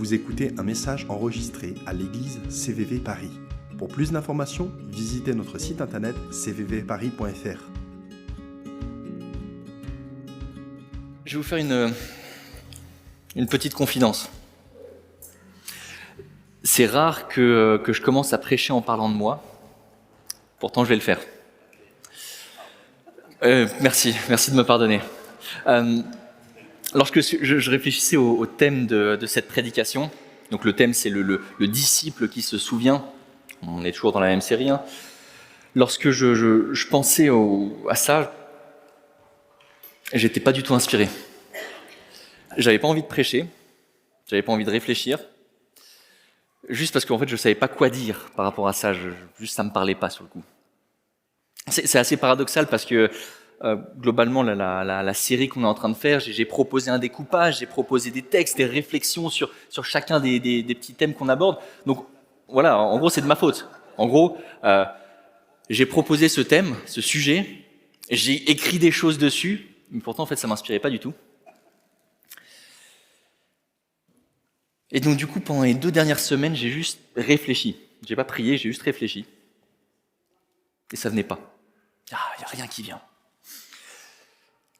Vous écoutez un message enregistré à l'église CVV Paris. Pour plus d'informations, visitez notre site internet cvvparis.fr. Je vais vous faire une petite confidence. C'est rare que je commence à prêcher en parlant de moi. Pourtant, je vais le faire. Merci de me pardonner. Lorsque je réfléchissais au thème de cette prédication, donc le thème c'est le disciple qui se souvient, on est toujours dans la même série, hein. Lorsque je pensais à ça, j'étais pas du tout inspiré. J'avais pas envie de prêcher, j'avais pas envie de réfléchir, juste parce qu'en fait je savais pas quoi dire par rapport à ça, juste ça me parlait pas sur le coup. C'est assez paradoxal parce que globalement la série qu'on est en train de faire, j'ai proposé un découpage, j'ai proposé des textes, des réflexions sur chacun des petits thèmes qu'on aborde. Donc voilà, en gros c'est de ma faute. En gros, j'ai proposé ce thème, ce sujet, j'ai écrit des choses dessus, mais pourtant en fait ça m'inspirait pas du tout. Et donc du coup pendant les 2 dernières semaines, j'ai juste réfléchi. J'ai pas prié, j'ai juste réfléchi. Et ça venait pas. Il y a rien qui vient.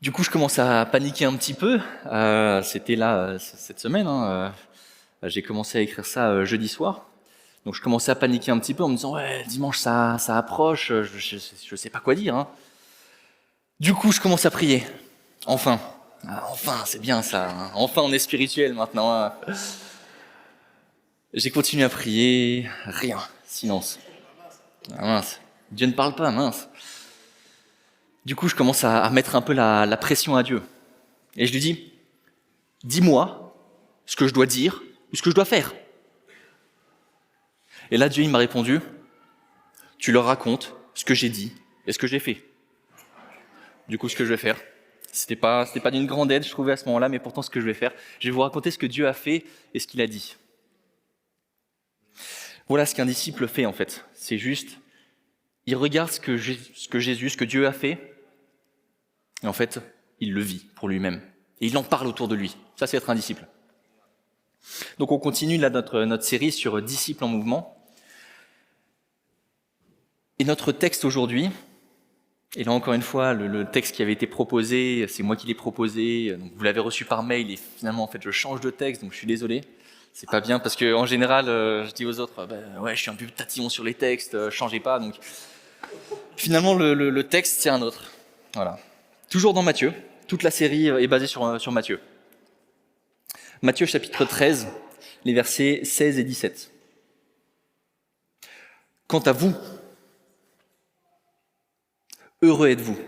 Du coup, je commence à paniquer un petit peu. C'était là cette semaine. J'ai commencé à écrire ça jeudi soir. Donc, je commençais à paniquer un petit peu en me disant ouais, dimanche ça approche. Je sais pas quoi dire. Hein. Du coup, je commence à prier. Enfin, c'est bien ça. Hein. Enfin, on est spirituel maintenant. Hein. J'ai continué à prier. Rien. Silence. Ah, mince. Dieu ne parle pas. Mince. Du coup, je commence à mettre un peu la pression à Dieu. Et je lui dis, dis-moi ce que je dois dire ou ce que je dois faire. Et là, Dieu il m'a répondu, tu leur racontes ce que j'ai dit et ce que j'ai fait. Du coup, ce que je vais faire, c'était pas d'une grande aide, je trouvais à ce moment-là, mais pourtant ce que je vais faire, je vais vous raconter ce que Dieu a fait et ce qu'il a dit. Voilà ce qu'un disciple fait en fait. C'est juste, il regarde ce que Jésus, ce que Dieu a fait, et en fait, il le vit pour lui-même. Et il en parle autour de lui. Ça, c'est être un disciple. Donc, on continue là notre série sur disciples en mouvement. Et notre texte aujourd'hui, et là encore une fois, le texte qui avait été proposé, c'est moi qui l'ai proposé. Donc, vous l'avez reçu par mail et finalement, en fait, je change de texte, donc je suis désolé. C'est pas bien parce que en général, je dis aux autres, ouais, je suis un peu tatillon sur les textes, changez pas. Donc, finalement, le texte, c'est un autre. Voilà. Toujours dans Matthieu, toute la série est basée sur Matthieu. Matthieu chapitre 13, les versets 16 et 17. Quant à vous, heureux êtes-vous.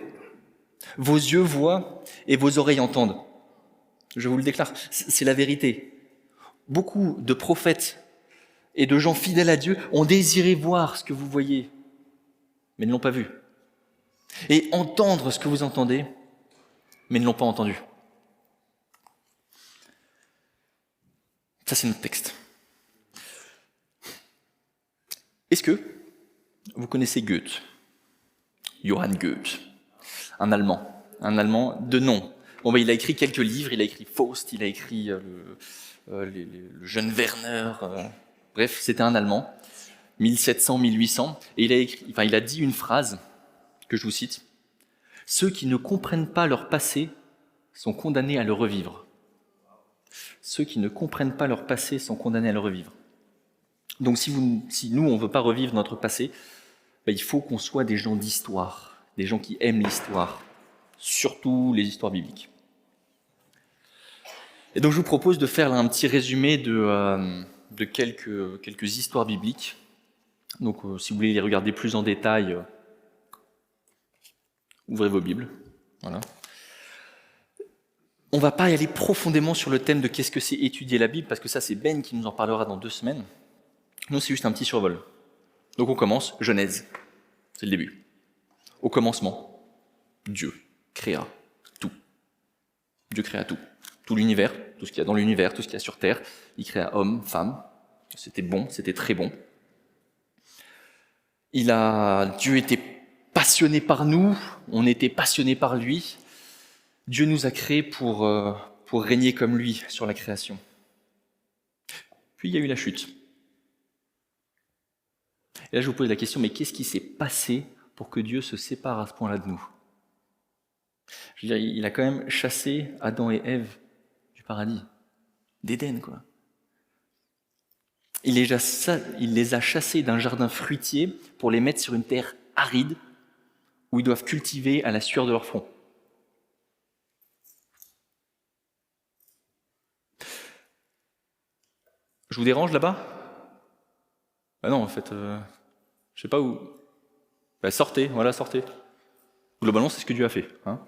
Vos yeux voient et vos oreilles entendent. Je vous le déclare, c'est la vérité. Beaucoup de prophètes et de gens fidèles à Dieu ont désiré voir ce que vous voyez, mais ne l'ont pas vu. Et entendre ce que vous entendez, mais ne l'ont pas entendu. Ça, c'est notre texte. Est-ce que vous connaissez Goethe ? Johann Goethe, un Allemand de nom. Bon, il a écrit quelques livres, il a écrit Faust, il a écrit le jeune Werner, bref, c'était un Allemand, 1700-1800, et il a dit une phrase que je vous cite. « Ceux qui ne comprennent pas leur passé sont condamnés à le revivre. » Ceux qui ne comprennent pas leur passé sont condamnés à le revivre. Donc si nous, on ne veut pas revivre notre passé, il faut qu'on soit des gens d'histoire, des gens qui aiment l'histoire, surtout les histoires bibliques. Et donc je vous propose de faire là, un petit résumé de quelques histoires bibliques. Donc si vous voulez les regarder plus en détail, ouvrez vos Bibles. Voilà. On ne va pas y aller profondément sur le thème de qu'est-ce que c'est étudier la Bible, parce que ça c'est Ben qui nous en parlera dans 2 semaines. Nous c'est juste un petit survol. Donc on commence, Genèse, c'est le début. Au commencement, Dieu créa tout. Dieu créa tout. Tout l'univers, tout ce qu'il y a dans l'univers, tout ce qu'il y a sur terre. Il créa homme, femme. C'était bon, c'était très bon. Dieu était passionné par nous, on était passionné par lui. Dieu nous a créés pour régner comme lui sur la création. Puis il y a eu la chute. Et là, je vous pose la question, mais qu'est-ce qui s'est passé pour que Dieu se sépare à ce point-là de nous ? Je veux dire, il a quand même chassé Adam et Ève du paradis, d'Éden, quoi. Il les a chassés d'un jardin fruitier pour les mettre sur une terre aride où ils doivent cultiver à la sueur de leur front. Je vous dérange là-bas ? Ah non, en fait, je sais pas où. Bah, sortez, voilà, sortez. Globalement, c'est ce que Dieu a fait. Hein,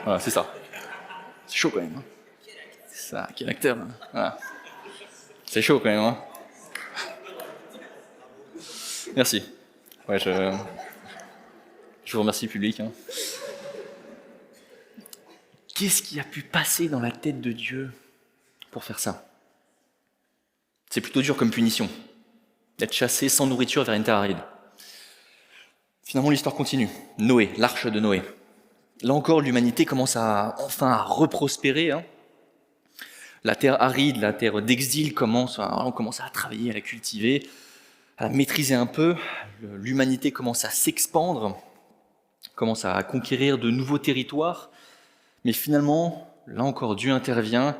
voilà, c'est ça. C'est chaud quand même. Hein. C'est ça, quel acteur. Hein. Voilà. C'est chaud quand même. Hein. Merci. Ouais, je vous remercie, public. Hein. Qu'est-ce qui a pu passer dans la tête de Dieu pour faire ça ? C'est plutôt dur comme punition, d'être chassé sans nourriture vers une terre aride. Finalement, l'histoire continue. Noé, l'arche de Noé. Là encore, l'humanité commence enfin à reprospérer. Hein. La terre aride, la terre d'exil, on commence à travailler, à la cultiver, à la maîtriser un peu. L'humanité commence à s'expandre, commence à conquérir de nouveaux territoires. Mais finalement, là encore, Dieu intervient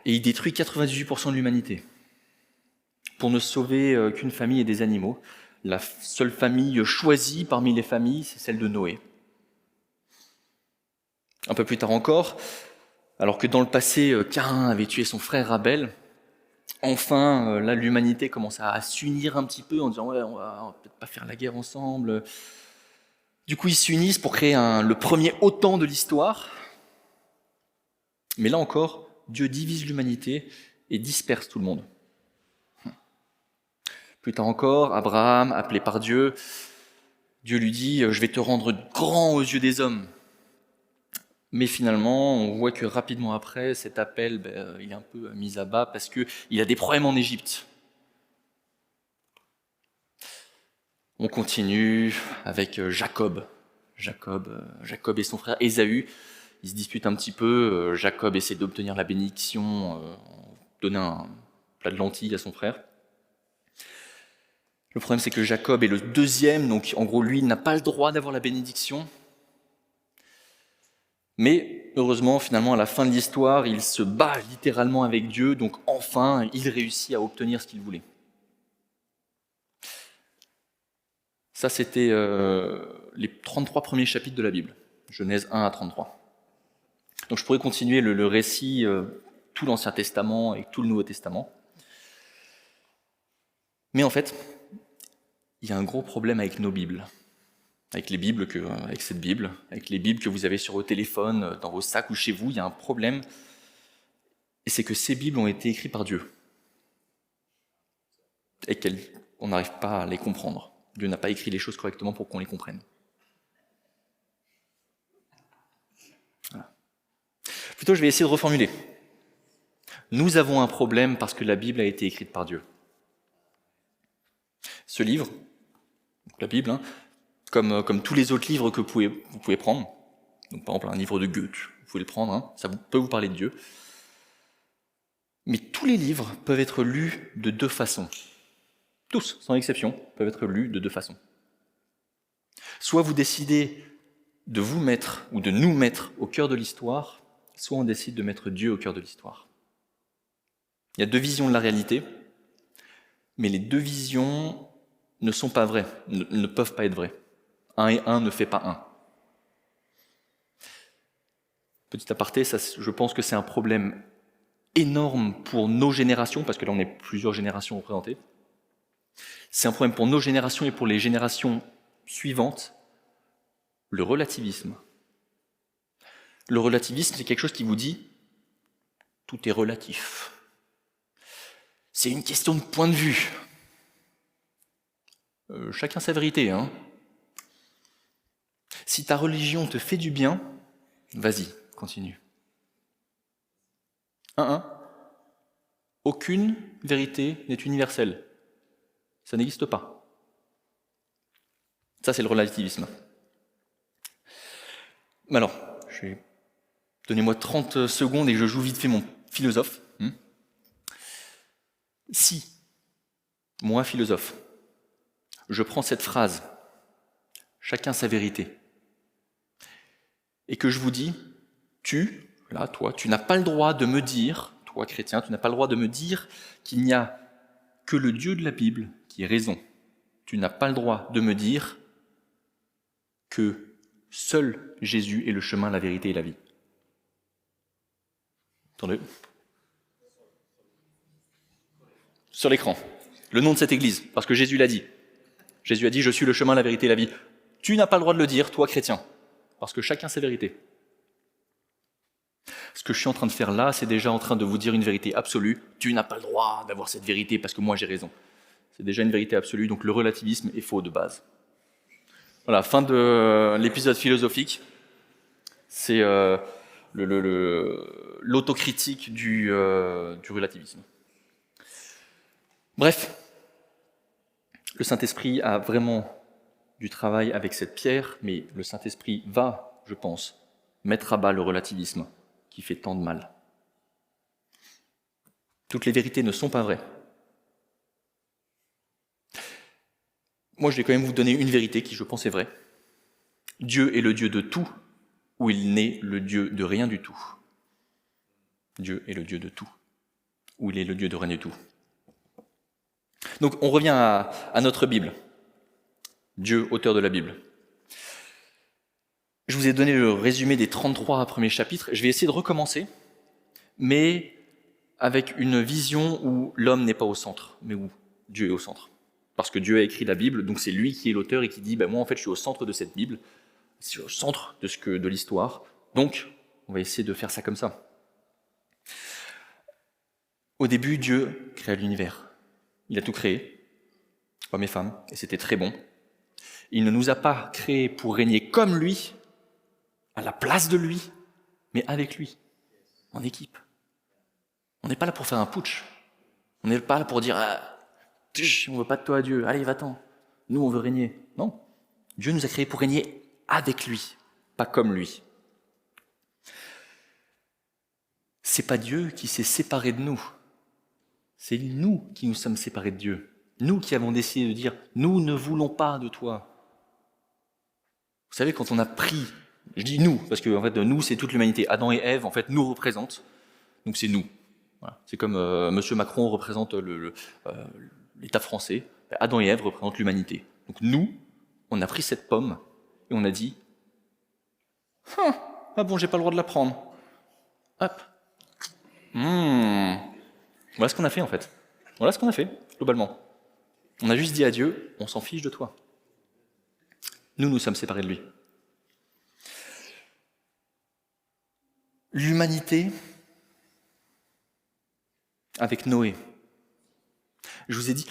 et il détruit 98% de l'humanité pour ne sauver qu'une famille et des animaux. La seule famille choisie parmi les familles, c'est celle de Noé. Un peu plus tard encore, alors que dans le passé, Caïn avait tué son frère Abel, enfin, là, l'humanité commence à s'unir un petit peu en disant « ouais, on va peut-être pas faire la guerre ensemble ». Du coup, ils s'unissent pour créer le premier OTAN de l'histoire. Mais là encore, Dieu divise l'humanité et disperse tout le monde. Plus tard encore, Abraham, appelé par Dieu, Dieu lui dit « je vais te rendre grand aux yeux des hommes ». Mais finalement, on voit que rapidement après, cet appel, il est un peu mis à bas parce qu'il a des problèmes en Égypte. On continue avec Jacob. Jacob et son frère Ésaü, ils se disputent un petit peu. Jacob essaie d'obtenir la bénédiction, donner un plat de lentilles à son frère. Le problème, c'est que Jacob est le deuxième, donc en gros, lui, il n'a pas le droit d'avoir la bénédiction. Mais heureusement, finalement, à la fin de l'histoire, il se bat littéralement avec Dieu, donc enfin, il réussit à obtenir ce qu'il voulait. Ça, c'était les 33 premiers chapitres de la Bible, Genèse 1 à 33. Donc je pourrais continuer le récit, tout l'Ancien Testament et tout le Nouveau Testament. Mais en fait, il y a un gros problème avec nos Bibles. Avec cette Bible, avec les Bibles que vous avez sur vos téléphones, dans vos sacs ou chez vous, il y a un problème. Et c'est que ces Bibles ont été écrites par Dieu. Et qu'on n'arrive pas à les comprendre. Dieu n'a pas écrit les choses correctement pour qu'on les comprenne. Voilà. Plutôt, je vais essayer de reformuler. Nous avons un problème parce que la Bible a été écrite par Dieu. Ce livre, la Bible, hein, comme tous les autres livres que vous pouvez prendre, donc par exemple un livre de Goethe, vous pouvez le prendre, hein, ça peut vous parler de Dieu. Mais tous les livres peuvent être lus de deux façons. Tous, sans exception, peuvent être lus de deux façons. Soit vous décidez de vous mettre ou de nous mettre au cœur de l'histoire, soit on décide de mettre Dieu au cœur de l'histoire. Il y a deux visions de la réalité, mais les deux visions ne sont pas vraies, ne peuvent pas être vraies. Un et un ne fait pas un. Petit aparté, ça, je pense que c'est un problème énorme pour nos générations, parce que là on est plusieurs générations représentées. C'est un problème pour nos générations et pour les générations suivantes, le relativisme. Le relativisme, c'est quelque chose qui vous dit « tout est relatif ». C'est une question de point de vue. Chacun sa vérité, hein. Si ta religion te fait du bien, vas-y, continue. 1. Aucune vérité n'est universelle. Ça n'existe pas. Ça, c'est le relativisme. Alors, donnez-moi 30 secondes et je joue vite fait mon philosophe. Si, moi, philosophe, je prends cette phrase, chacun sa vérité, et que je vous dis, toi, tu n'as pas le droit de me dire, toi chrétien, tu n'as pas le droit de me dire qu'il n'y a que le Dieu de la Bible qui ait raison. Tu n'as pas le droit de me dire que seul Jésus est le chemin, la vérité et la vie. Attendez. Sur l'écran, le nom de cette église, parce que Jésus l'a dit. Jésus a dit, je suis le chemin, la vérité et la vie. Tu n'as pas le droit de le dire, toi chrétien, parce que chacun sa vérité. Ce que je suis en train de faire là, c'est déjà en train de vous dire une vérité absolue. Tu n'as pas le droit d'avoir cette vérité parce que moi j'ai raison. C'est déjà une vérité absolue, donc le relativisme est faux de base. Voilà, fin de l'épisode philosophique. C'est l'autocritique du relativisme. Bref, le Saint-Esprit a vraiment du travail avec cette pierre, mais le Saint-Esprit va, je pense, mettre à bas le relativisme qui fait tant de mal. Toutes les vérités ne sont pas vraies. Moi, je vais quand même vous donner une vérité qui, je pense, est vraie. Dieu est le Dieu de tout, ou il n'est le Dieu de rien du tout. Dieu est le Dieu de tout, ou il est le Dieu de rien du tout. Donc, on revient à notre Bible. Dieu, auteur de la Bible. Je vous ai donné le résumé des 33 premiers chapitres. Je vais essayer de recommencer, mais avec une vision où l'homme n'est pas au centre, mais où Dieu est au centre. Parce que Dieu a écrit la Bible, donc c'est lui qui est l'auteur et qui dit moi en fait je suis au centre de cette Bible, je suis au centre de l'histoire, donc on va essayer de faire ça comme ça. Au début, Dieu créa l'univers. Il a tout créé, hommes et femmes, et c'était très bon. Il ne nous a pas créés pour régner comme lui, à la place de lui, mais avec lui, en équipe. On n'est pas là pour faire un putsch. On n'est pas là pour dire on ne veut pas de toi, Dieu, allez, va-t'en. Nous, on veut régner. Non. Dieu nous a créés pour régner avec lui, pas comme lui. C'est pas Dieu qui s'est séparé de nous. C'est nous qui nous sommes séparés de Dieu. Nous qui avons décidé de dire nous ne voulons pas de toi. Vous savez, quand on a pris, je dis nous, parce que en fait, nous, c'est toute l'humanité. Adam et Ève, en fait, nous représentent. Donc c'est nous. Voilà. C'est comme M. Macron représente l'État français. Adam et Ève représentent l'humanité. Donc nous, on a pris cette pomme et on a dit ah bon, j'ai pas le droit de la prendre. Hop. Voilà ce qu'on a fait en fait. Voilà ce qu'on a fait, globalement. On a juste dit à Dieu, on s'en fiche de toi. Nous sommes séparés de lui. L'humanité, avec Noé. Je vous ai dit,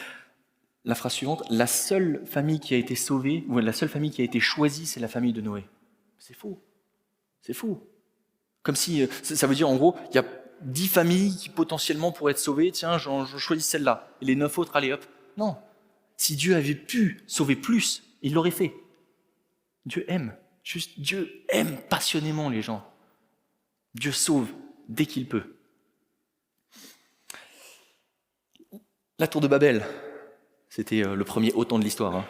la phrase suivante, la seule famille qui a été sauvée, ou la seule famille qui a été choisie, c'est la famille de Noé. C'est faux. C'est faux. Comme si, ça veut dire en gros, il y a 10 familles qui potentiellement pourraient être sauvées, tiens, j'en choisis celle-là, et les 9 autres, allez hop. Non. Si Dieu avait pu sauver plus, il l'aurait fait. Dieu aime. Juste, Dieu aime passionnément les gens. Dieu sauve dès qu'il peut. La tour de Babel, c'était le premier autant de l'histoire. Hein.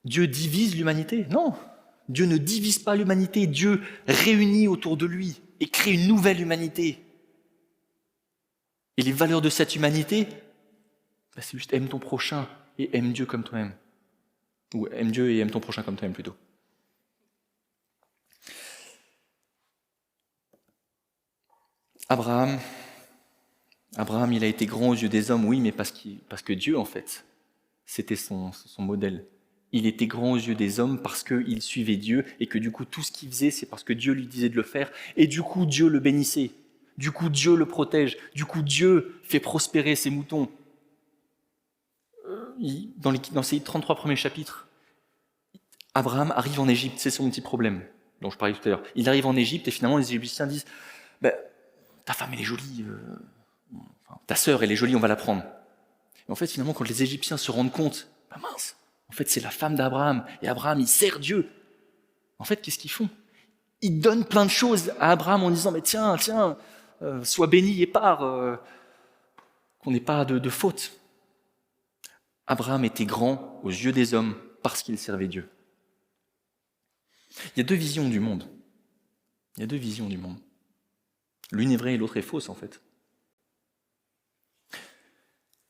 Dieu divise l'humanité? Non. Dieu ne divise pas l'humanité. Dieu réunit autour de lui et crée une nouvelle humanité. Et les valeurs de cette humanité, c'est juste aime ton prochain et aime Dieu comme toi-même. Ou aime Dieu et aime ton prochain comme toi-même plutôt. Abraham, il a été grand aux yeux des hommes, oui, mais parce que Dieu, en fait, c'était son modèle. Il était grand aux yeux des hommes parce qu'il suivait Dieu et que du coup, tout ce qu'il faisait, c'est parce que Dieu lui disait de le faire. Et du coup, Dieu le bénissait. Du coup, Dieu le protège. Du coup, Dieu fait prospérer ses moutons. Dans ces 33 premiers chapitres, Abraham arrive en Égypte, c'est son petit problème dont je parlais tout à l'heure. Il arrive en Égypte et finalement, les Égyptiens disent ta femme, elle est jolie, ta sœur, elle est jolie, on va la prendre. Et en fait, finalement, quand les Égyptiens se rendent compte, mince, en fait, c'est la femme d'Abraham, et Abraham, il sert Dieu. En fait, qu'est-ce qu'ils font? Ils donnent plein de choses à Abraham en disant, mais tiens, sois béni et pars. qu'on n'ait pas de faute. Abraham était grand aux yeux des hommes parce qu'il servait Dieu. Il y a deux visions du monde. Il y a deux visions du monde. L'une est vraie et l'autre est fausse, en fait.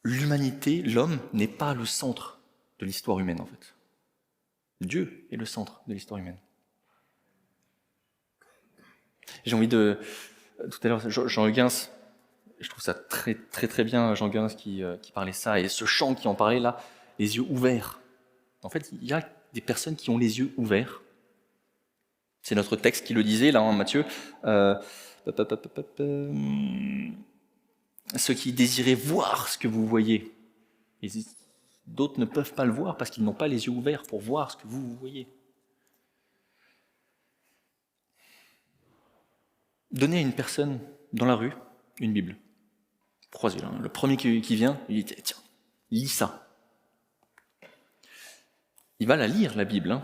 L'humanité, l'homme, n'est pas le centre de l'histoire humaine, en fait. Dieu est le centre de l'histoire humaine. J'ai envie de... Tout à l'heure, Jean Huygens, je trouve ça très très très bien, Jean Huygens qui parlait ça, et ce chant qui en parlait là, les yeux ouverts. En fait, il y a des personnes qui ont les yeux ouverts. C'est notre texte qui le disait, là, en Matthieu. Ceux qui désiraient voir ce que vous voyez. Et d'autres ne peuvent pas le voir parce qu'ils n'ont pas les yeux ouverts pour voir ce que vous voyez. Donnez à une personne dans la rue une Bible. Croisez là, le premier qui vient, il dit tiens, lis ça. Il va la lire, la Bible.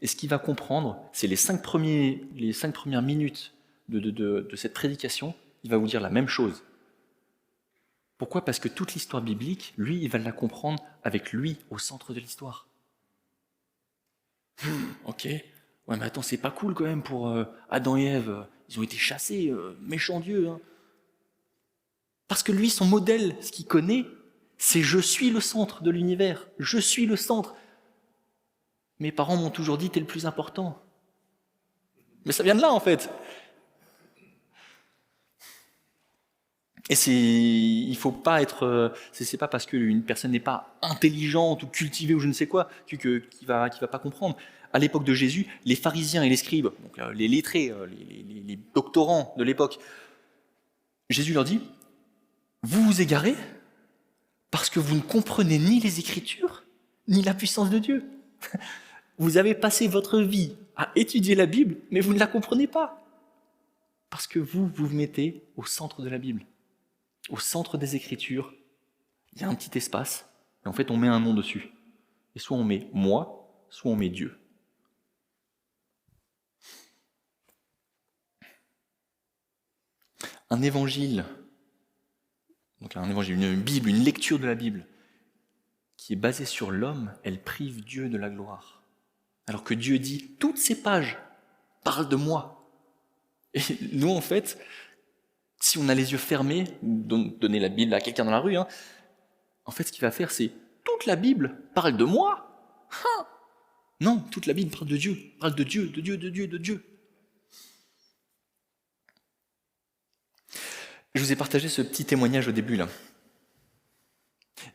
Et ce qu'il va comprendre, c'est les 5 premières minutes de cette prédication, il va vous dire la même chose. Pourquoi ? Parce que toute l'histoire biblique, lui, il va la comprendre avec lui au centre de l'histoire. Ok, ouais, mais attends, c'est pas cool quand même pour Adam et Ève. Ils ont été chassés, méchant Dieu. Parce que lui, son modèle, ce qu'il connaît, c'est « je suis le centre de l'univers, je suis le centre ». Mes parents m'ont toujours dit « t'es le plus important ». Mais ça vient de là, en fait. Et il faut pas être... c'est pas parce qu'une personne n'est pas intelligente ou cultivée ou je ne sais quoi qu'il va pas comprendre. À l'époque de Jésus, les pharisiens et les scribes, donc les lettrés, les doctorants de l'époque, Jésus leur dit « Vous vous égarez parce que vous ne comprenez ni les Écritures, ni la puissance de Dieu. Vous avez passé votre vie à étudier la Bible, mais vous ne la comprenez pas. Parce que vous vous mettez au centre de la Bible. Au centre des Écritures, il y a un petit espace, et en fait on met un nom dessus. Et soit on met « moi », soit on met « Dieu ». Un évangile, donc une Bible, une lecture de la Bible, qui est basée sur l'homme, elle prive Dieu de la gloire. Alors que Dieu dit, toutes ces pages parlent de moi. Et nous, en fait, si on a les yeux fermés, donner la Bible à quelqu'un dans la rue, en fait, ce qu'il va faire, c'est, toute la Bible parle de moi. Non, toute la Bible parle de Dieu, parle de Dieu, de Dieu, de Dieu, de Dieu. Je vous ai partagé ce petit témoignage au début, là.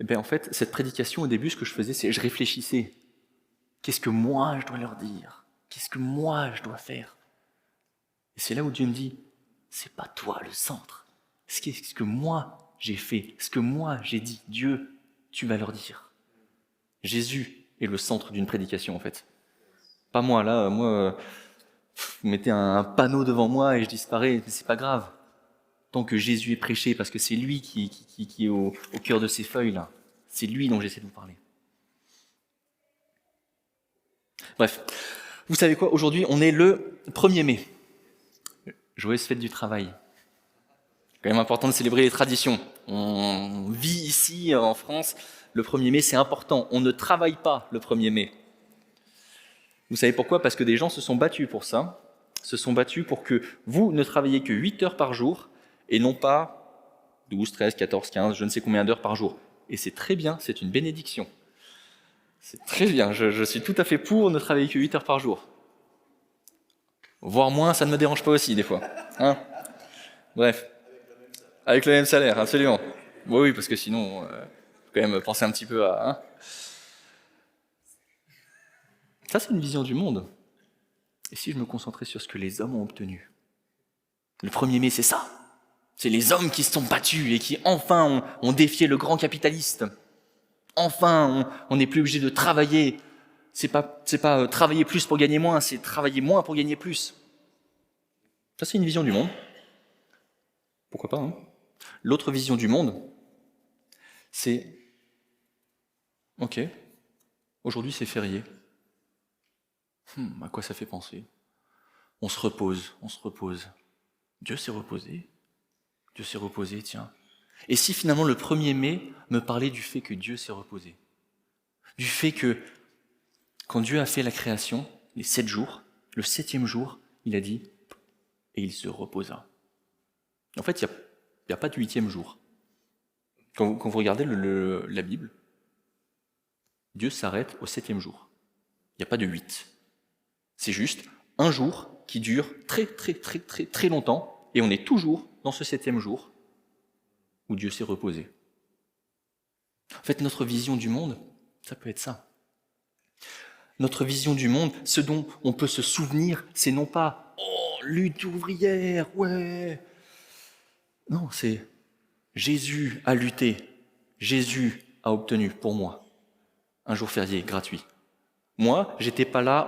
Et bien, en fait, cette prédication, au début, ce que je faisais, c'est je réfléchissais. Qu'est-ce que moi, je dois leur dire ? Qu'est-ce que moi, je dois faire ? Et c'est là où Dieu me dit, c'est pas toi le centre. Ce que moi, j'ai fait, ce que moi, j'ai dit. Dieu, tu vas leur dire. Jésus est le centre d'une prédication, en fait. Pas moi, là, moi, vous mettez un panneau devant moi et je disparais, mais c'est pas grave. Tant que Jésus est prêché, parce que c'est lui qui est au cœur de ces feuilles-là. C'est lui dont j'essaie de vous parler. Bref, vous savez quoi, aujourd'hui, on est le 1er mai. Joyeuse fête du travail. C'est quand même important de célébrer les traditions. On vit ici, en France, le 1er mai, c'est important. On ne travaille pas le 1er mai. Vous savez pourquoi ? Parce que des gens se sont battus pour ça. Se sont battus pour que vous ne travailliez que 8 heures par jour, et non pas 12, 13, 14, 15, je ne sais combien d'heures par jour. Et c'est très bien, c'est une bénédiction. C'est très bien, je suis tout à fait pour ne travailler que 8 heures par jour. Voire moins, ça ne me dérange pas aussi, des fois. Bref. Avec le même salaire, absolument. Oui, parce que sinon, faut quand même penser un petit peu à... Ça, c'est une vision du monde. Et si je me concentrais sur ce que les hommes ont obtenu ? Le 1er mai, c'est ça. C'est les hommes qui se sont battus et qui, enfin, ont défié le grand capitaliste. Enfin, on n'est plus obligé de travailler. C'est pas travailler plus pour gagner moins, c'est travailler moins pour gagner plus. Ça, c'est une vision du monde. Pourquoi pas, L'autre vision du monde, c'est « Ok, aujourd'hui c'est férié. À quoi ça fait penser ? On se repose. Dieu s'est reposé, tiens. Et si finalement le 1er mai me parlait du fait que Dieu s'est reposé, du fait que quand Dieu a fait la création, les 7 jours, le 7e jour, il a dit « et il se reposa ». En fait, il n'y a pas de 8e jour. Quand vous regardez la Bible, Dieu s'arrête au 7e jour. Il n'y a pas de 8. C'est juste un jour qui dure très très très très très longtemps, et on est toujours dans ce 7e jour où Dieu s'est reposé. En fait, notre vision du monde, ça peut être ça. Notre vision du monde, ce dont on peut se souvenir, c'est non pas « oh, lutte ouvrière, ouais !» Non, c'est « Jésus a lutté, Jésus a obtenu pour moi un jour férié gratuit. » Moi, j'étais pas là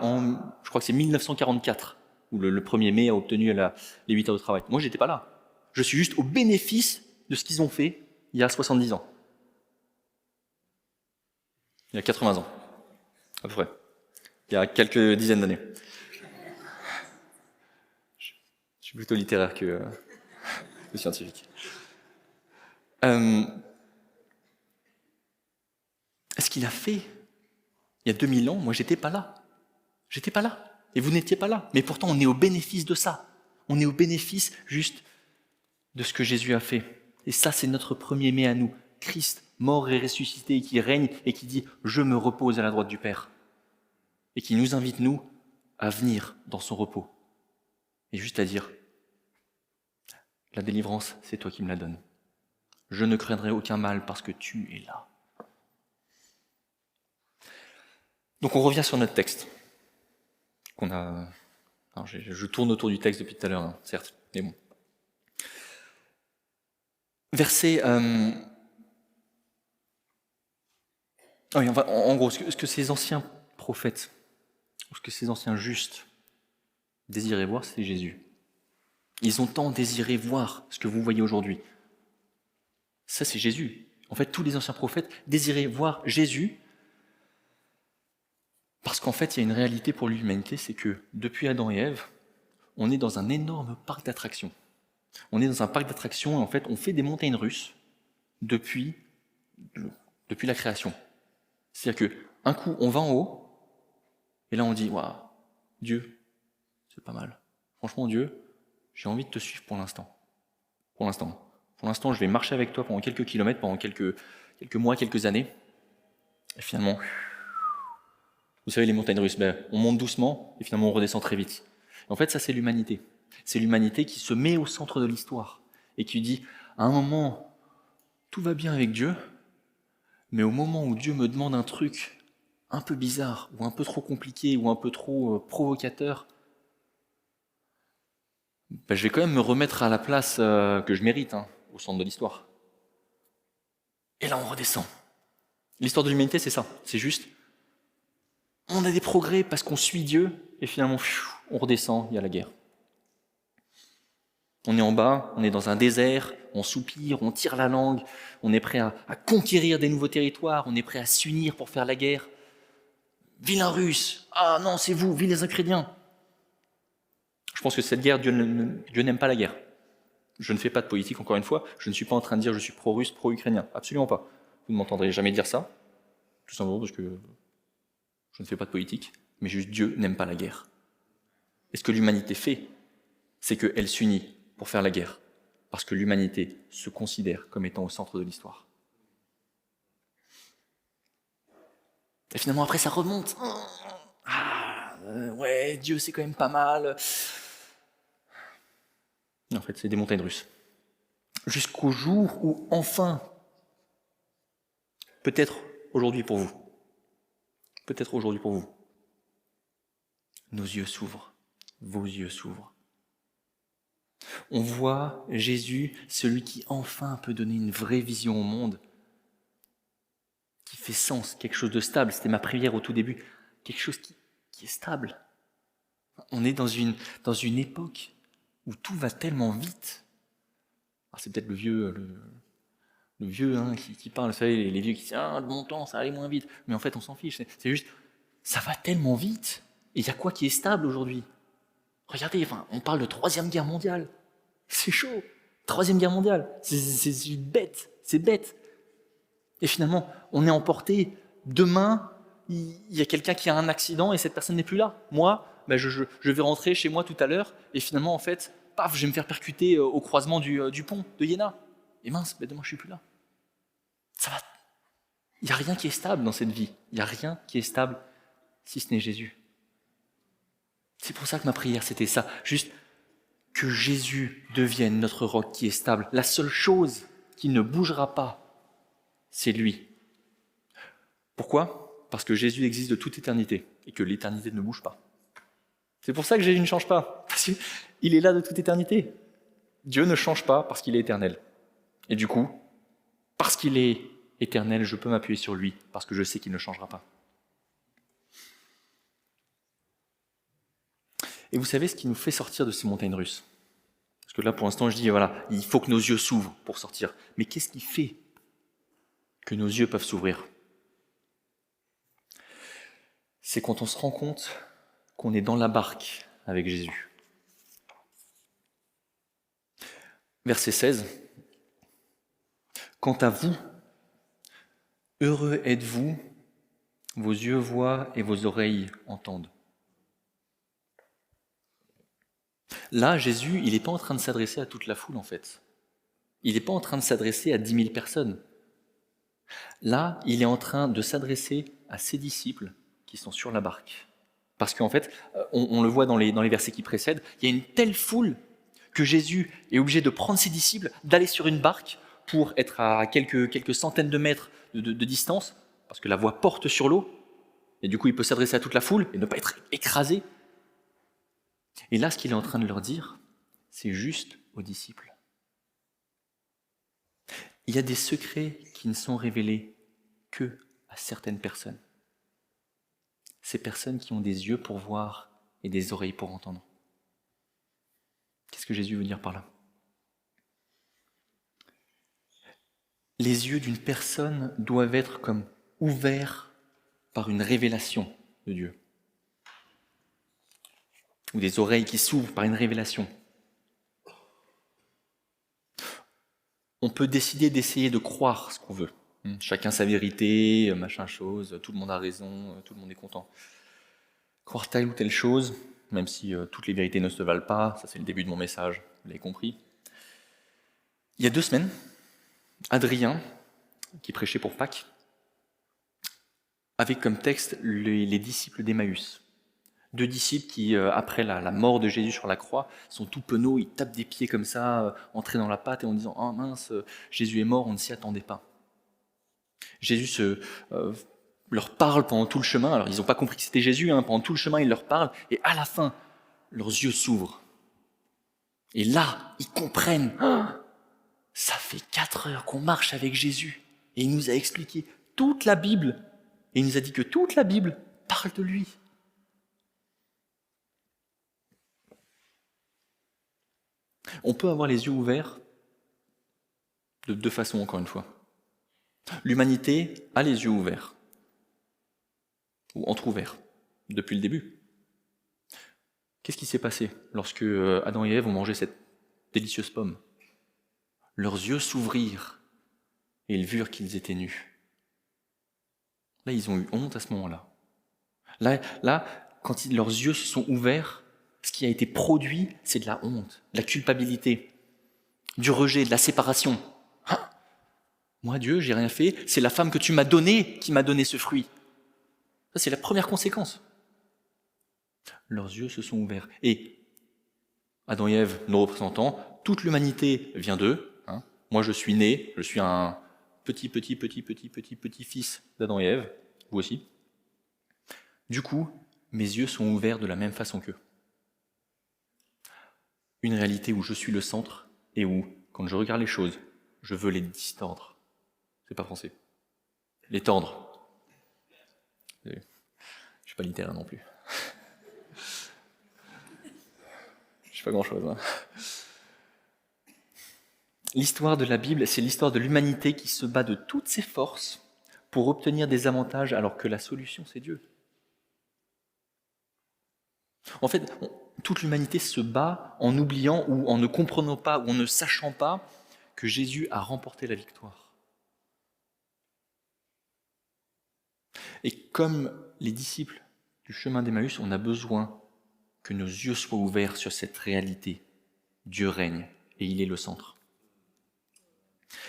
je crois que c'est 1944, où le 1er mai a obtenu les 8 heures de travail. Moi, j'étais pas là. Je suis juste au bénéfice de ce qu'ils ont fait il y a 70 ans. Il y a 80 ans, à peu près. Il y a quelques dizaines d'années. Je suis plutôt littéraire que scientifique. Ce qu'il a fait il y a 2000 ans, moi j'étais pas là. J'étais pas là. Et vous n'étiez pas là. Mais pourtant on est au bénéfice de ça. On est au bénéfice juste de ce que Jésus a fait. Et ça c'est notre 1er mai à nous. Christ, mort et ressuscité, qui règne et qui dit « je me repose à la droite du Père ». Et qui nous invite, nous, à venir dans son repos. Et juste à dire « la délivrance, c'est toi qui me la donnes. Je ne craindrai aucun mal parce que tu es là. » Donc on revient sur notre texte. Alors je tourne autour du texte depuis tout à l'heure, hein, certes, mais bon. Verset... en gros, ce que ces anciens prophètes, ce que ces anciens justes désiraient voir, c'est Jésus. Ils ont tant désiré voir ce que vous voyez aujourd'hui. Ça, c'est Jésus. En fait, tous les anciens prophètes désiraient voir Jésus parce qu'en fait, il y a une réalité pour l'humanité, c'est que depuis Adam et Ève, on est dans un énorme parc d'attractions. On est dans un parc d'attractions et en fait, on fait des montagnes russes depuis la création. C'est-à-dire qu'un coup, on va en haut et là, on dit « waouh, Dieu, c'est pas mal. Franchement, Dieu, j'ai envie de te suivre pour l'instant. Pour l'instant, je vais marcher avec toi pendant quelques kilomètres, pendant quelques mois, quelques années. Et finalement, vous savez, les montagnes russes, on monte doucement et finalement on redescend très vite. Et en fait, ça c'est l'humanité. C'est l'humanité qui se met au centre de l'histoire et qui dit, à un moment, tout va bien avec Dieu, mais au moment où Dieu me demande un truc un peu bizarre, ou un peu trop compliqué, ou un peu trop provocateur, je vais quand même me remettre à la place que je mérite, au centre de l'histoire. Et là, on redescend. L'histoire de l'humanité, c'est ça. C'est juste, on a des progrès parce qu'on suit Dieu, et finalement, on redescend, il y a la guerre. On est en bas, on est dans un désert, on soupire, on tire la langue, on est prêt à conquérir des nouveaux territoires, on est prêt à s'unir pour faire la guerre. Vilains Russes, ah non, c'est vous, vilains Ukrainiens. Je pense que cette guerre, Dieu n'aime pas la guerre. Je ne fais pas de politique, encore une fois, je ne suis pas en train de dire je suis pro-russe, pro-ukrainien, absolument pas. Vous ne m'entendrez jamais dire ça, tout simplement parce que je ne fais pas de politique, mais juste Dieu n'aime pas la guerre. Et ce que l'humanité fait, c'est qu'elle s'unit pour faire la guerre, parce que l'humanité se considère comme étant au centre de l'histoire. Et finalement, après, ça remonte. Ouais, Dieu, c'est quand même pas mal. En fait, c'est des montagnes russes. Jusqu'au jour où, enfin, peut-être aujourd'hui pour vous, nos yeux s'ouvrent, vos yeux s'ouvrent. On voit Jésus, celui qui enfin peut donner une vraie vision au monde, qui fait sens, quelque chose de stable. C'était ma prière au tout début, quelque chose qui est stable. On est dans une époque où tout va tellement vite. Alors c'est peut-être le vieux qui parle, vous savez, les vieux qui disent « Ah, de mon temps, ça allait moins vite ». Mais en fait, on s'en fiche. C'est juste, ça va tellement vite. Et il y a quoi qui est stable aujourd'hui ? Regardez, on parle de 3e guerre mondiale. C'est chaud. Troisième guerre mondiale, c'est bête, c'est bête. Et finalement, on est emporté. Demain, il y a quelqu'un qui a un accident et cette personne n'est plus là. Moi, je vais rentrer chez moi tout à l'heure et finalement, en fait, paf, je vais me faire percuter au croisement du pont de Iéna. Et mince, demain, je suis plus là. Ça va. Il n'y a rien qui est stable dans cette vie. Il n'y a rien qui est stable si ce n'est Jésus. C'est pour ça que ma prière, c'était ça. Juste que Jésus devienne notre roc qui est stable. La seule chose qui ne bougera pas, c'est lui. Pourquoi ? Parce que Jésus existe de toute éternité et que l'éternité ne bouge pas. C'est pour ça que Jésus ne change pas. Parce qu'il est là de toute éternité. Dieu ne change pas parce qu'il est éternel. Et du coup, parce qu'il est éternel, je peux m'appuyer sur lui, parce que je sais qu'il ne changera pas. Et vous savez ce qui nous fait sortir de ces montagnes russes ? Parce que là, pour l'instant, je dis, voilà, il faut que nos yeux s'ouvrent pour sortir. Mais qu'est-ce qui fait que nos yeux peuvent s'ouvrir ? C'est quand on se rend compte qu'on est dans la barque avec Jésus. Verset 16. Quant à vous, heureux êtes-vous, vos yeux voient et vos oreilles entendent. Là, Jésus, il n'est pas en train de s'adresser à toute la foule, en fait. Il n'est pas en train de s'adresser à 10 000 personnes. Là, il est en train de s'adresser à ses disciples qui sont sur la barque. Parce qu'en fait, on le voit dans les versets qui précèdent, il y a une telle foule que Jésus est obligé de prendre ses disciples, d'aller sur une barque pour être à quelques centaines de mètres de distance, parce que la voie porte sur l'eau, et du coup il peut s'adresser à toute la foule et ne pas être écrasé. Et là, ce qu'il est en train de leur dire, c'est juste aux disciples. Il y a des secrets qui ne sont révélés que à certaines personnes. Ces personnes qui ont des yeux pour voir et des oreilles pour entendre. Qu'est-ce que Jésus veut dire par là ? Les yeux d'une personne doivent être comme ouverts par une révélation de Dieu. Ou des oreilles qui s'ouvrent par une révélation. On peut décider d'essayer de croire ce qu'on veut. Chacun sa vérité, machin chose, tout le monde a raison, tout le monde est content. Croire telle ou telle chose, même si toutes les vérités ne se valent pas, ça c'est le début de mon message, vous l'avez compris. Il y a 2 semaines, Adrien, qui prêchait pour Pâques, avait comme texte les disciples d'Emmaüs. 2 disciples qui, après la mort de Jésus sur la croix, sont tout penauds, ils tapent des pieds comme ça, entrés dans la pâte et en disant « Oh mince, Jésus est mort, on ne s'y attendait pas ». Jésus leur parle pendant tout le chemin, alors ils n'ont pas compris que c'était Jésus, pendant tout le chemin il leur parle, et à la fin, leurs yeux s'ouvrent. Et là, ils comprennent, ça fait 4 heures qu'on marche avec Jésus, et il nous a expliqué toute la Bible, et il nous a dit que toute la Bible parle de lui. On peut avoir les yeux ouverts de 2 façons, encore une fois. L'humanité a les yeux ouverts, ou entr'ouverts, depuis le début. Qu'est-ce qui s'est passé lorsque Adam et Ève ont mangé cette délicieuse pomme ? Leurs yeux s'ouvrirent et ils virent qu'ils étaient nus. Là, ils ont eu honte à ce moment-là. Là, quand leurs yeux se sont ouverts, ce qui a été produit, c'est de la honte, de la culpabilité, du rejet, de la séparation. Moi, Dieu, j'ai rien fait, c'est la femme que tu m'as donnée qui m'a donné ce fruit. Ça, c'est la première conséquence. Leurs yeux se sont ouverts. Et Adam et Ève, nos représentants, toute l'humanité vient d'eux. Moi, je suis né, je suis un petit-fils d'Adam et Ève, vous aussi. Du coup, mes yeux sont ouverts de la même façon qu'eux. Une réalité où je suis le centre et où, quand je regarde les choses, je veux les distordre. C'est pas français. Les tordre. Je suis pas littéraire non plus. Je sais pas grand-chose. L'histoire de la Bible, c'est l'histoire de l'humanité qui se bat de toutes ses forces pour obtenir des avantages alors que la solution, c'est Dieu. En fait, toute l'humanité se bat en oubliant ou en ne comprenant pas ou en ne sachant pas que Jésus a remporté la victoire. Et comme les disciples du chemin d'Emmaüs, on a besoin que nos yeux soient ouverts sur cette réalité. Dieu règne et il est le centre.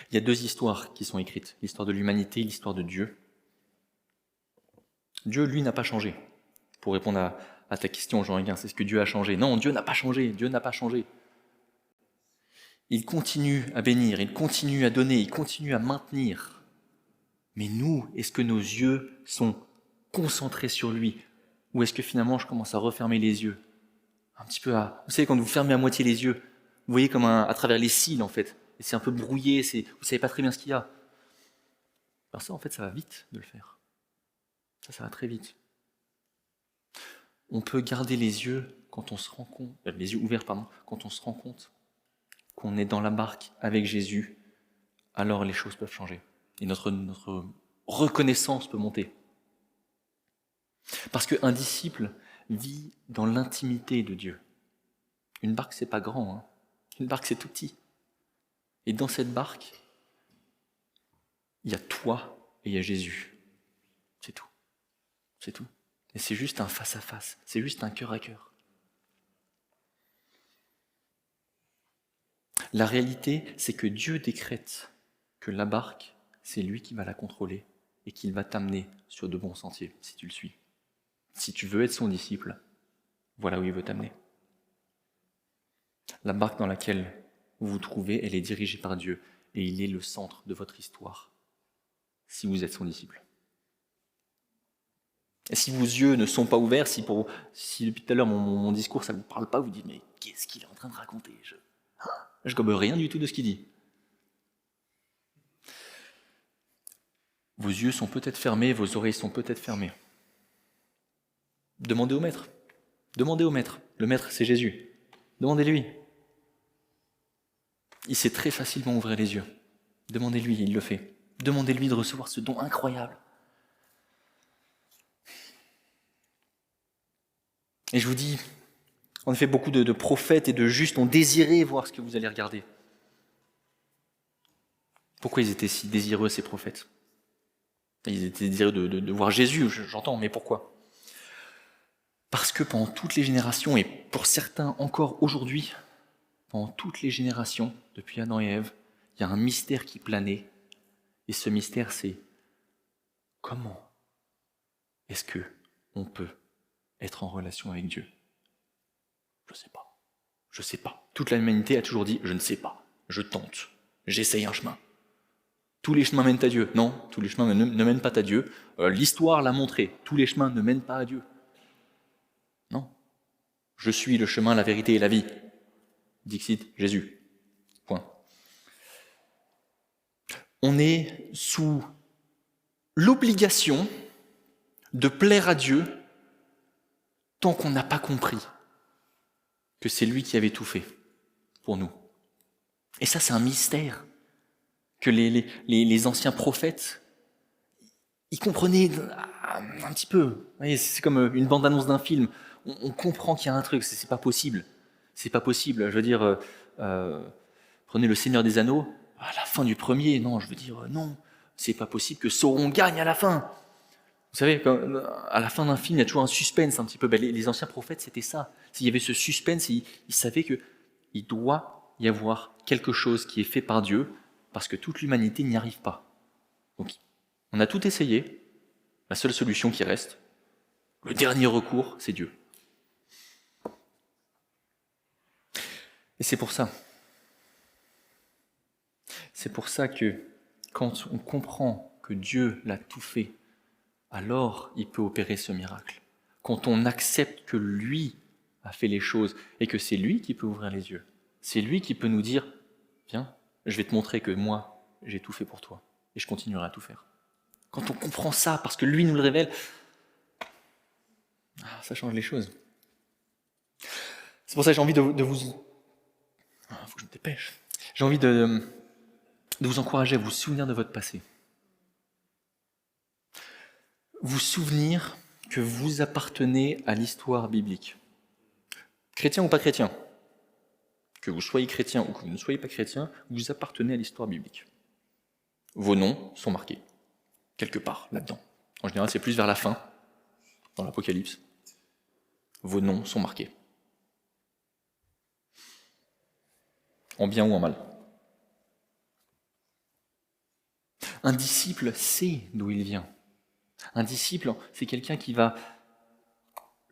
Il y a deux histoires qui sont écrites, l'histoire de l'humanité et l'histoire de Dieu. Dieu, lui, n'a pas changé. Pour répondre à ta question, Jean Héguin, c'est ce que Dieu a changé. Non, Dieu n'a pas changé, Dieu n'a pas changé. Il continue à bénir, il continue à donner, il continue à maintenir. Mais nous, est-ce que nos yeux sont concentrés sur lui? Ou est-ce que finalement je commence à refermer les yeux? Un petit peu à... Vous savez, quand vous fermez à moitié les yeux, vous voyez comme à travers les cils en fait. Et c'est un peu brouillé, vous ne savez pas très bien ce qu'il y a. Alors ça, en fait, ça va vite de le faire. Ça va très vite. On peut garder les yeux quand on se rend compte, les yeux ouverts, quand on se rend compte qu'on est dans la barque avec Jésus, alors les choses peuvent changer. Et notre reconnaissance peut monter. Parce qu'un disciple vit dans l'intimité de Dieu. Une barque, c'est pas grand, hein. Une barque, c'est tout petit. Et dans cette barque, il y a toi et il y a Jésus. C'est tout. C'est tout. Et c'est juste un face-à-face. C'est juste un cœur à cœur. La réalité, c'est que Dieu décrète que la barque, c'est lui qui va la contrôler et qu'il va t'amener sur de bons sentiers, si tu le suis. Si tu veux être son disciple, voilà où il veut t'amener. La barque dans laquelle vous vous trouvez, elle est dirigée par Dieu et il est le centre de votre histoire, si vous êtes son disciple. Et si vos yeux ne sont pas ouverts, si depuis tout à l'heure mon discours ça ne vous parle pas, vous dites mais qu'est-ce qu'il est en train de raconter? Je gobe rien du tout de ce qu'il dit. Vos yeux sont peut-être fermés, vos oreilles sont peut-être fermées. Demandez au maître. Demandez au maître. Le maître, c'est Jésus. Demandez-lui. Il sait très facilement ouvrir les yeux. Demandez-lui, il le fait. Demandez-lui de recevoir ce don incroyable. Et je vous dis, en effet, beaucoup de prophètes et de justes ont désiré voir ce que vous allez regarder. Pourquoi ils étaient si désireux, ces prophètes? Ils étaient désireux de voir Jésus, j'entends, mais pourquoi? Parce que pendant toutes les générations, et pour certains encore aujourd'hui, pendant toutes les générations, depuis Adam et Ève, il y a un mystère qui planait. Et ce mystère, c'est comment est-ce que on peut être en relation avec Dieu? Je ne sais pas. Je ne sais pas. Toute l'humanité a toujours dit, je ne sais pas. Je tente. J'essaye un chemin. Tous les chemins mènent à Dieu. Non, tous les chemins ne mènent pas à Dieu. L'histoire l'a montré. Tous les chemins ne mènent pas à Dieu. Non. Je suis le chemin, la vérité et la vie. Dixit Jésus. Point. On est sous l'obligation de plaire à Dieu tant qu'on n'a pas compris que c'est lui qui avait tout fait pour nous. Et ça, c'est un mystère que les anciens prophètes, ils comprenaient un petit peu. Vous voyez, c'est comme une bande-annonce d'un film. On comprend qu'il y a un truc, c'est pas possible. C'est pas possible. Je veux dire, prenez le Seigneur des Anneaux, à la fin du premier, non, je veux dire, non, c'est pas possible que Sauron gagne à la fin. Vous savez, à la fin d'un film, il y a toujours un suspense un petit peu. Les anciens prophètes, c'était ça. S'il y avait ce suspense, ils savaient qu'il doit y avoir quelque chose qui est fait par Dieu, parce que toute l'humanité n'y arrive pas. Donc, on a tout essayé. La seule solution qui reste, le dernier recours, c'est Dieu. Et c'est pour ça. C'est pour ça que quand on comprend que Dieu l'a tout fait, alors il peut opérer ce miracle. Quand on accepte que lui a fait les choses et que c'est lui qui peut ouvrir les yeux, c'est lui qui peut nous dire « Viens, je vais te montrer que moi, j'ai tout fait pour toi et je continuerai à tout faire. » Quand on comprend ça, parce que lui nous le révèle, ça change les choses. C'est pour ça que j'ai envie de vous... faut que je me dépêche. J'ai envie de vous encourager à vous souvenir de votre passé. Vous souvenir que vous appartenez à l'histoire biblique. Chrétien ou pas chrétien, que vous soyez chrétien ou que vous ne soyez pas chrétien, vous appartenez à l'histoire biblique. Vos noms sont marqués, quelque part, là-dedans. En général, c'est plus vers la fin, dans l'Apocalypse. Vos noms sont marqués. En bien ou en mal. Un disciple sait d'où il vient. Un disciple, c'est quelqu'un qui va...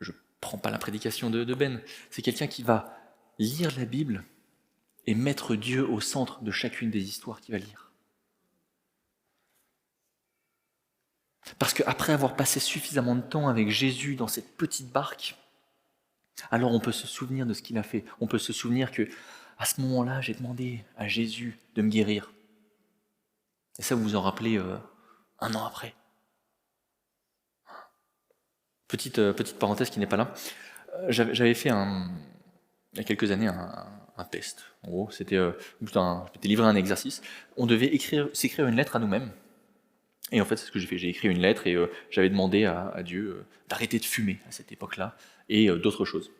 Je ne prends pas la prédication de Ben. C'est quelqu'un qui va lire la Bible et mettre Dieu au centre de chacune des histoires qu'il va lire. Parce qu'après avoir passé suffisamment de temps avec Jésus dans cette petite barque, alors on peut se souvenir de ce qu'il a fait. On peut se souvenir que à ce moment-là, j'ai demandé à Jésus de me guérir. Et ça, vous vous en rappelez un an après. Petite parenthèse qui n'est pas là. J'avais fait il y a quelques années un test. En gros, c'était j'étais livré à un exercice. On devait s'écrire une lettre à nous-mêmes. Et en fait, c'est ce que j'ai fait. J'ai écrit une lettre et j'avais demandé à Dieu d'arrêter de fumer à cette époque-là et d'autres choses.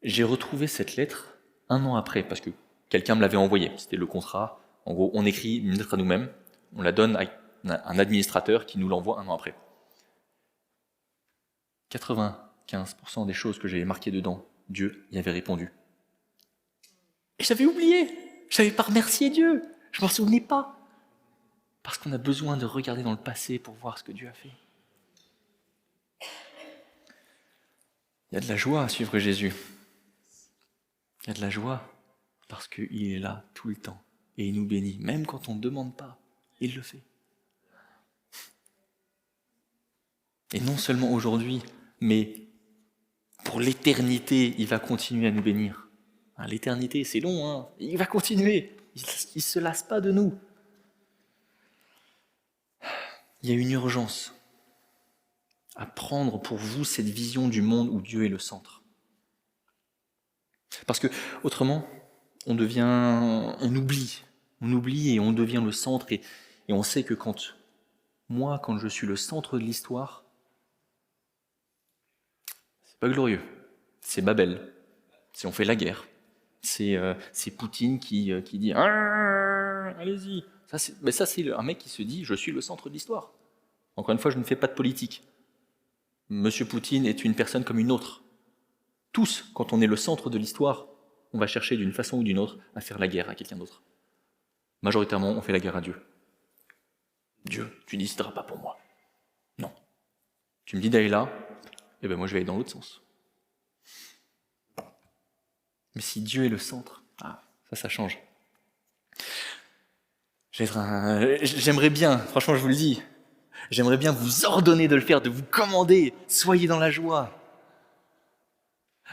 J'ai retrouvé cette lettre un an après parce que quelqu'un me l'avait envoyée. C'était le contrat. En gros, on écrit une lettre à nous-mêmes, on la donne à un administrateur qui nous l'envoie un an après. 95% des choses que j'avais marquées dedans, Dieu y avait répondu. Et j'avais oublié. Je n'avais pas remercié Dieu. Je ne m'en souvenais pas. Parce qu'on a besoin de regarder dans le passé pour voir ce que Dieu a fait. Il y a de la joie à suivre Jésus. Il y a de la joie parce qu'il est là tout le temps et il nous bénit. Même quand on ne demande pas, il le fait. Et non seulement aujourd'hui, mais pour l'éternité, il va continuer à nous bénir. L'éternité, c'est long, hein. Il va continuer. Il ne se lasse pas de nous. Il y a une urgence à prendre pour vous cette vision du monde où Dieu est le centre. Parce que autrement, on oublie et on devient le centre et on sait que quand je suis le centre de l'histoire, c'est pas glorieux, c'est Babel, c'est on fait la guerre, c'est Poutine qui dit allez-y. Ça c'est un mec qui se dit je suis le centre de l'histoire. Encore une fois, je ne fais pas de politique. Monsieur Poutine est une personne comme une autre. Tous, quand on est le centre de l'histoire, on va chercher d'une façon ou d'une autre à faire la guerre à quelqu'un d'autre. Majoritairement, on fait la guerre à Dieu. Dieu, tu ne décideras pas pour moi. Non. Tu me dis d'aller là, et bien moi je vais aller dans l'autre sens. Mais si Dieu est le centre, ça change. J'aimerais bien, franchement je vous le dis, j'aimerais bien vous ordonner de le faire, de vous commander, soyez dans la joie.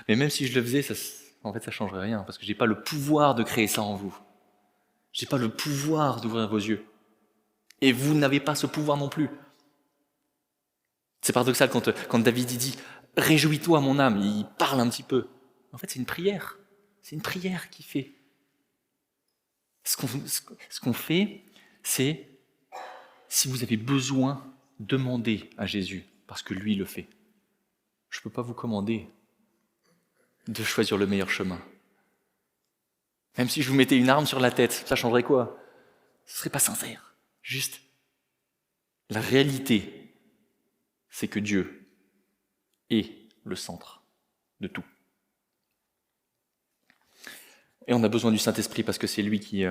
Mais même si je le faisais, ça ne changerait rien, parce que je n'ai pas le pouvoir de créer ça en vous. Je n'ai pas le pouvoir d'ouvrir vos yeux. Et vous n'avez pas ce pouvoir non plus. C'est paradoxal quand David dit « Réjouis-toi mon âme », il parle un petit peu. En fait, c'est une prière. C'est une prière qu'il fait. Ce qu'on fait, c'est, si vous avez besoin, demandez à Jésus, parce que lui le fait. Je ne peux pas vous commander de choisir le meilleur chemin. Même si je vous mettais une arme sur la tête, ça changerait quoi? Ce ne serait pas sincère. Juste, la réalité, c'est que Dieu est le centre de tout. Et on a besoin du Saint-Esprit parce que c'est lui qui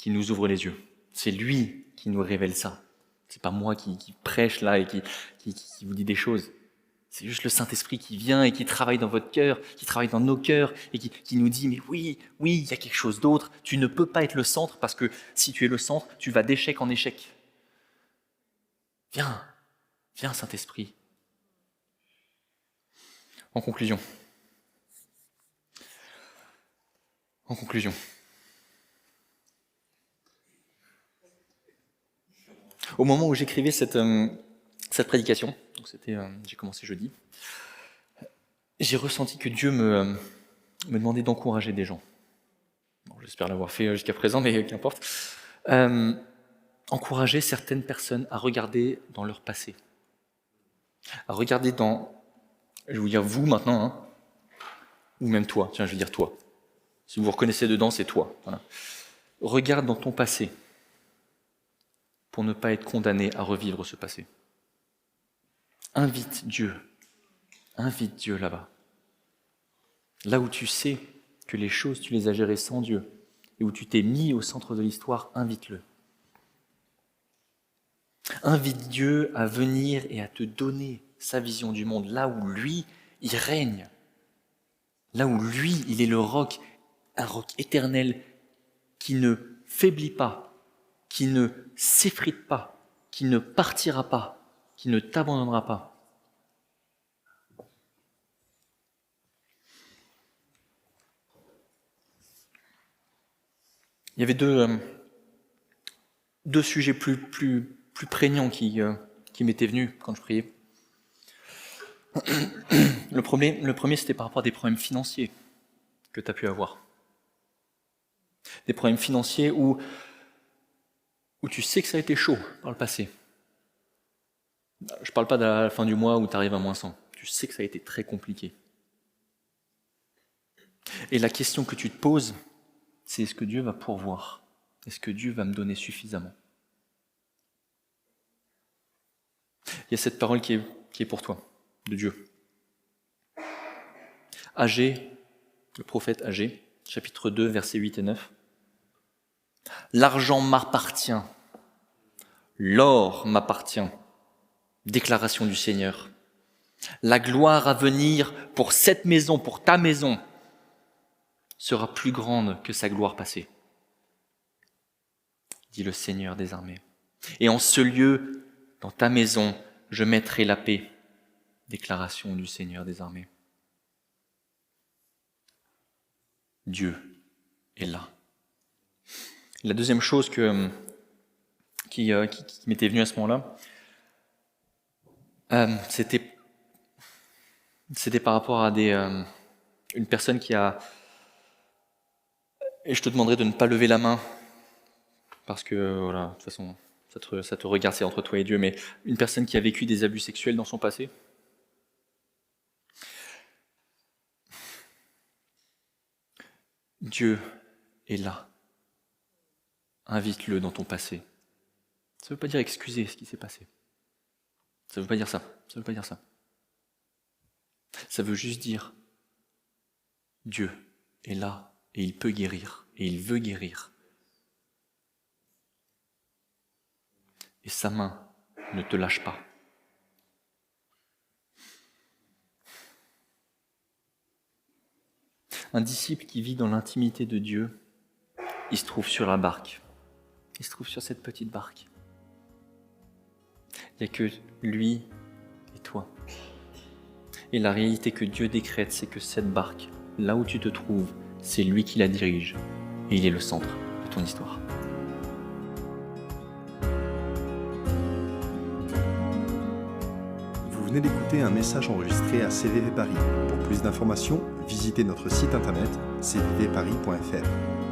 nous ouvre les yeux. C'est lui qui nous révèle ça. C'est pas moi qui prêche là et qui vous dit des choses. C'est juste le Saint-Esprit qui vient et qui travaille dans votre cœur, qui travaille dans nos cœurs et qui nous dit « Mais oui, il y a quelque chose d'autre. Tu ne peux pas être le centre parce que si tu es le centre, tu vas d'échec en échec. Viens, Saint-Esprit. » En conclusion, au moment où j'écrivais cette prédication, donc j'ai commencé jeudi, j'ai ressenti que Dieu me demandait d'encourager des gens. Bon, j'espère l'avoir fait jusqu'à présent, mais qu'importe. Encourager certaines personnes à regarder dans leur passé. À regarder je vais vous dire vous maintenant, ou même toi, tiens, je vais dire toi. Si vous vous reconnaissez dedans, c'est toi. Voilà. Regarde dans ton passé pour ne pas être condamné à revivre ce passé. Invite Dieu là-bas. Là où tu sais que les choses, tu les as gérées sans Dieu, et où tu t'es mis au centre de l'histoire, invite-le. Invite Dieu à venir et à te donner sa vision du monde, là où lui, il règne. Là où lui, il est le roc, un roc éternel qui ne faiblit pas, qui ne s'effrite pas, qui ne partira pas, qui ne t'abandonnera pas. Il y avait deux sujets plus prégnants qui m'étaient venus quand je priais. Le premier, c'était par rapport à des problèmes financiers que tu as pu avoir. Des problèmes financiers où tu sais que ça a été chaud par le passé. Je ne parle pas de la fin du mois où tu arrives à -100. Tu sais que ça a été très compliqué. Et la question que tu te poses, c'est est-ce que Dieu va pourvoir ? Est-ce que Dieu va me donner suffisamment ? Il y a cette parole qui est pour toi, de Dieu. Agé, le prophète Agé, chapitre 2, versets 8 et 9. « L'argent m'appartient, l'or m'appartient, déclaration du Seigneur. La gloire à venir pour cette maison, pour ta maison, sera plus grande que sa gloire passée, dit le Seigneur des armées. Et en ce lieu, dans ta maison, je mettrai la paix, déclaration du Seigneur des armées. » Dieu est là. La deuxième chose qui m'était venue à ce moment-là, c'était par rapport à une personne qui a... Et je te demanderai de ne pas lever la main, parce que, voilà, de toute façon, ça te regarde, c'est entre toi et Dieu, mais une personne qui a vécu des abus sexuels dans son passé. Dieu est là. Invite-le dans ton passé. Ça ne veut pas dire excuser ce qui s'est passé. Ça ne veut pas dire ça. Ça veut pas dire ça. Ça veut juste dire Dieu est là et il peut guérir et il veut guérir. Et sa main ne te lâche pas. Un disciple qui vit dans l'intimité de Dieu, il se trouve sur la barque. Il se trouve sur cette petite barque. Il n'y a que lui et toi. Et la réalité que Dieu décrète, c'est que cette barque, là où tu te trouves, c'est lui qui la dirige. Et il est le centre de ton histoire. Vous venez d'écouter un message enregistré à CVV Paris. Pour plus d'informations, visitez notre site internet cvvparis.fr.